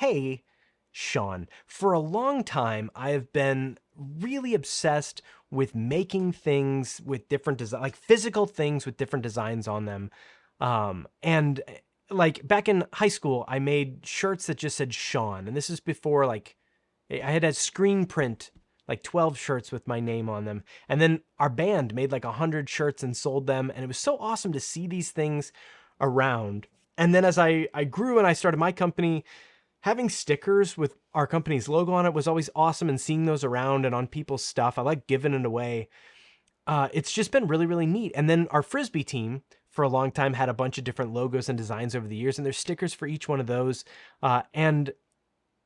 Hey, Sean, for a long time, I have been really obsessed with making things with different design, like physical things with different designs on them. And like back in high school, I made shirts that just said Sean, and this is before like I had a screen print like 12 shirts with my name on them. And then our band made like 100 shirts and sold them. And it was so awesome to see these things around. And then as I grew and I started my company, having stickers with our company's logo on it was always awesome, and seeing those around and on people's stuff. I like giving it away. It's just been really, really neat. And then our Frisbee team for a long time had a bunch of different logos and designs over the years, and there's stickers for each one of those. And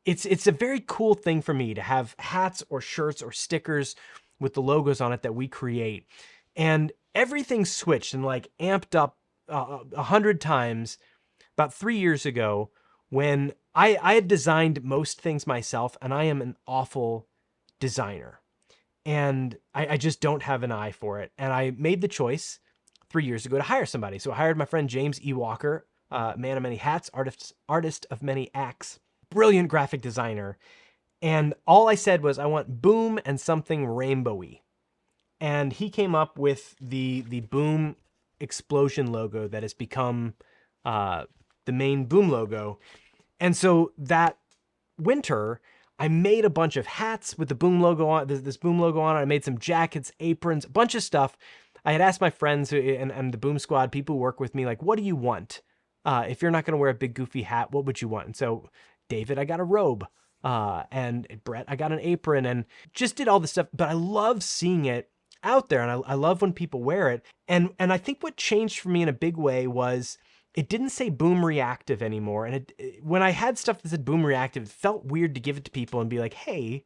it's a very cool thing for me to have hats or shirts or stickers with the logos on it that we create. And everything switched and like amped up 100 times about 3 years ago when I had designed most things myself, and I am an awful designer. And I just don't have an eye for it. And I made the choice 3 years ago to hire somebody. So I hired my friend James E. Walker, man of many hats, artist of many acts, brilliant graphic designer. And all I said was, I want boom and something rainbowy. And he came up with the boom explosion logo that has become the main boom logo. And so that winter, I made a bunch of hats with the boom logo on, this boom logo on it. I made some jackets, aprons, a bunch of stuff. I had asked my friends and the Boom Squad, people who work with me, like, what do you want? If you're not going to wear a big goofy hat, what would you want? And so David, I got a robe. And Brett, I got an apron, and just did all this stuff. But I love seeing it out there, and I love when people wear it. And I think what changed for me in a big way was it didn't say Boom Reactive anymore. And when I had stuff that said Boom Reactive, it felt weird to give it to people and be like, hey,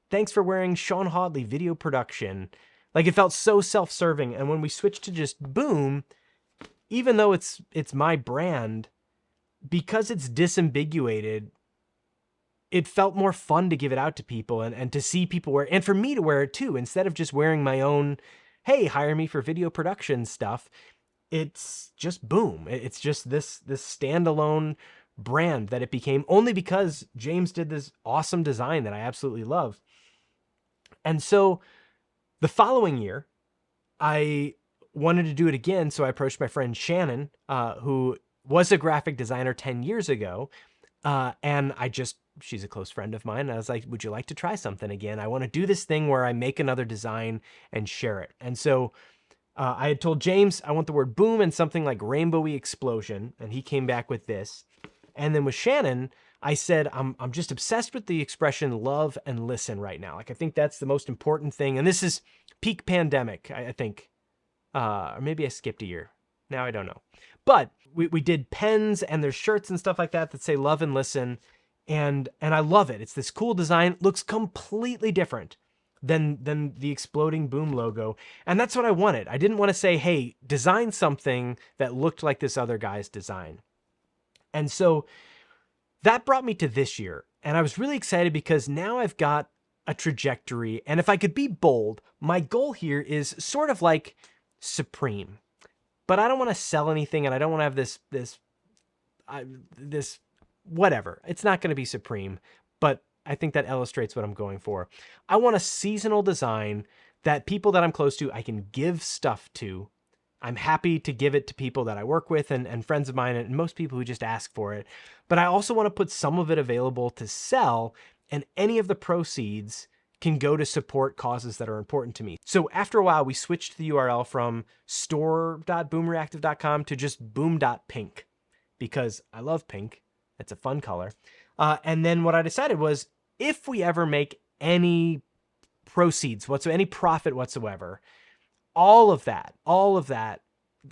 thanks for wearing Sean Hodley video production. Like, it felt so self-serving. And when we switched to just Boom, even though it's my brand, because it's disambiguated, it felt more fun to give it out to people and to see people wear, and for me to wear it too, instead of just wearing my own, hey, hire me for video production stuff. It's just Boom. It's just this standalone brand that it became, only because James did this awesome design that I absolutely love. And so the following year, I wanted to do it again. So I approached my friend Shannon, who was a graphic designer 10 years ago. And she's a close friend of mine. And I was like, would you like to try something again? I want to do this thing where I make another design and share it. And so I had told James I want the word boom and something like rainbowy explosion, and he came back with this. And then with Shannon, I said I'm just obsessed with the expression love and listen right now. Like, I think that's the most important thing. And this is peak pandemic, I think. Or maybe I skipped a year. Now I don't know. But we did pens, and there's shirts and stuff like that say love and listen. And I love it. It's this cool design. Looks completely different than the exploding Boom logo. And that's what I wanted. I didn't want to say, hey, design something that looked like this other guy's design. And so that brought me to this year. And I was really excited because now I've got a trajectory. And if I could be bold, my goal here is sort of like Supreme. But I don't want to sell anything, and I don't want to have this whatever. It's not going to be Supreme, but I think that illustrates what I'm going for. I want a seasonal design that people that I'm close to, I can give stuff to. I'm happy to give it to people that I work with and friends of mine, and most people who just ask for it. But I also want to put some of it available to sell, and any of the proceeds can go to support causes that are important to me. So after a while, we switched the URL from store.boomreactive.com to just boom.pink, because I love pink. It's a fun color. And then what I decided was, if we ever make any proceeds whatsoever, any profit whatsoever, all of that,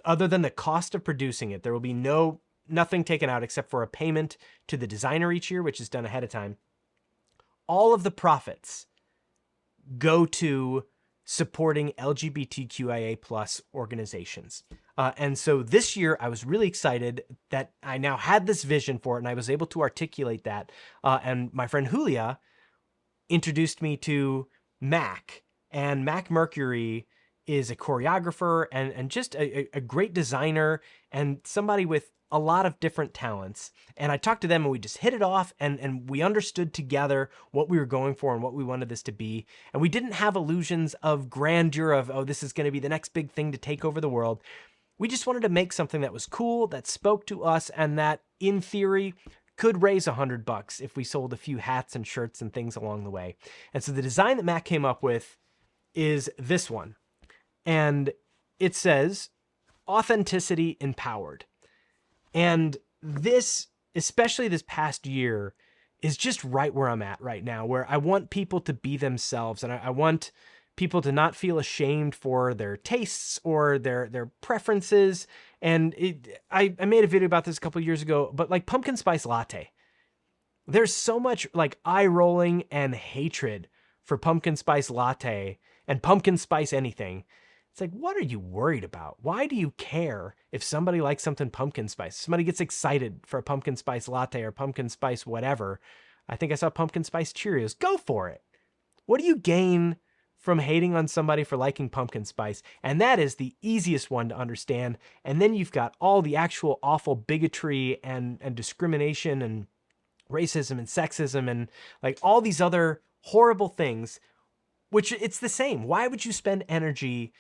other than the cost of producing it, there will be nothing taken out except for a payment to the designer each year, which is done ahead of time. All of the profits go to supporting LGBTQIA plus organizations. And so this year I was really excited that I now had this vision for it, and I was able to articulate that. And my friend Julia introduced me to Mac, and Mac Mercury is a choreographer and just a great designer, and somebody with a lot of different talents, and I talked to them and we just hit it off, and we understood together what we were going for and what we wanted this to be. And we didn't have illusions of grandeur of, oh, this is going to be the next big thing to take over the world. We just wanted to make something that was cool, that spoke to us, and that in theory could raise $100 if we sold a few hats and shirts and things along the way. And so the design that Matt came up with is this one. And it says, authenticity empowered. And this, especially this past year, is just right where I'm at right now, where I want people to be themselves, and I want people to not feel ashamed for their tastes or their preferences. And I made a video about this a couple years ago, but like pumpkin spice latte, there's so much like eye rolling and hatred for pumpkin spice latte and pumpkin spice anything. It's like, what are you worried about? Why do you care if somebody likes something pumpkin spice? Somebody gets excited for a pumpkin spice latte or pumpkin spice whatever. I think I saw pumpkin spice Cheerios. Go for it. What do you gain from hating on somebody for liking pumpkin spice? And that is the easiest one to understand. And then you've got all the actual awful bigotry and discrimination and racism and sexism and like all these other horrible things, which it's the same. Why would you spend energy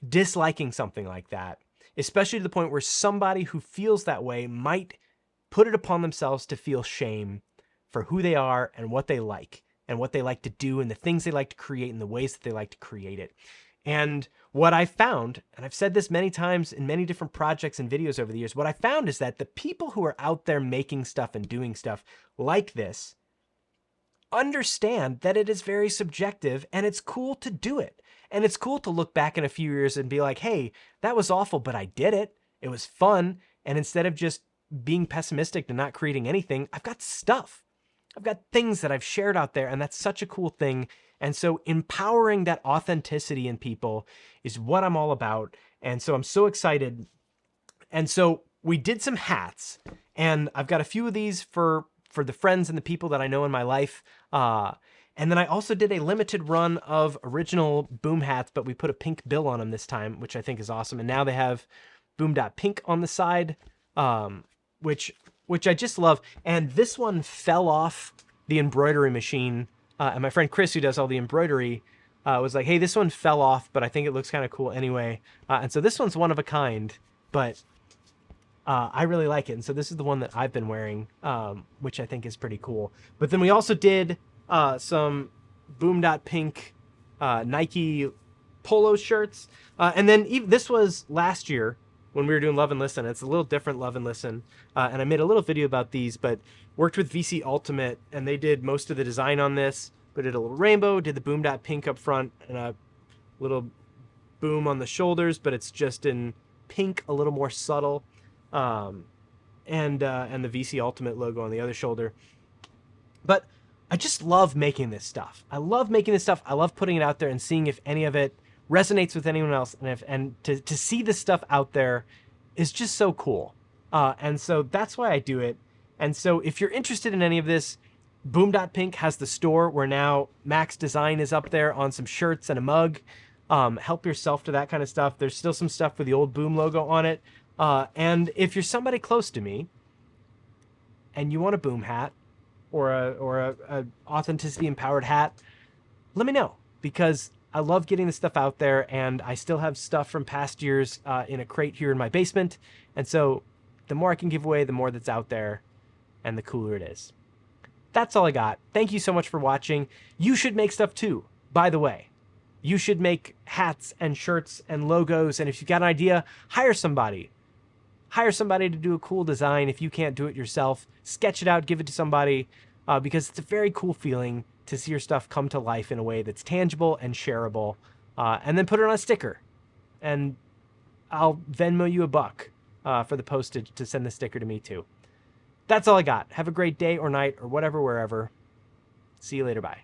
disliking something like that, especially to the point where somebody who feels that way might put it upon themselves to feel shame for who they are and what they like to do and the things they like to create and the ways that they like to create it. And what I found, and I've said this many times in many different projects and videos over the years, what I found is that the people who are out there making stuff and doing stuff like this understand that it is very subjective and it's cool to do it. And it's cool to look back in a few years and be like, hey, that was awful, but I did it. It was fun. And instead of just being pessimistic and not creating anything, I've got stuff. I've got things that I've shared out there, and that's such a cool thing. And so empowering that authenticity in people is what I'm all about. And so I'm so excited. And so we did some hats, and I've got a few of these for the friends and the people that I know in my life. And then I also did a limited run of original Boom hats, but we put a pink bill on them this time, which I think is awesome. And now they have Boom.pink on the side, which I just love. And this one fell off the embroidery machine. And my friend Chris, who does all the embroidery, was like, hey, this one fell off, but I think it looks kind of cool anyway. And so this one's one of a kind, but I really like it. And so this is the one that I've been wearing, which I think is pretty cool. But then we also did some Boom.pink Nike polo shirts. And then this was last year when we were doing Love and Listen. It's a little different Love and Listen. And I made a little video about these, but worked with VC Ultimate, and they did most of the design on this. But did a little rainbow, did the Boom.pink up front, and a little boom on the shoulders, but it's just in pink, a little more subtle. And the VC Ultimate logo on the other shoulder. But I just love making this stuff. I love making this stuff. I love putting it out there and seeing if any of it resonates with anyone else. And to see this stuff out there is just so cool. And so that's why I do it. And so if you're interested in any of this, Boom.pink has the store where now Max Design is up there on some shirts and a mug. Help yourself to that kind of stuff. There's still some stuff with the old Boom logo on it. And if you're somebody close to me and you want a Boom hat, or a authenticity empowered hat, let me know, because I love getting this stuff out there, and I still have stuff from past years in a crate here in my basement. And so the more I can give away, the more that's out there, and the cooler it is. That's all I got. Thank you so much for watching. You should make stuff too, by the way. You should make hats and shirts and logos, and if you've got an idea, hire somebody. Hire somebody to do a cool design. If you can't do it yourself, sketch it out, give it to somebody, because it's a very cool feeling to see your stuff come to life in a way that's tangible and shareable, and then put it on a sticker. And I'll Venmo you $1 for the postage to send the sticker to me too. That's all I got. Have a great day or night or whatever, wherever. See you later. Bye.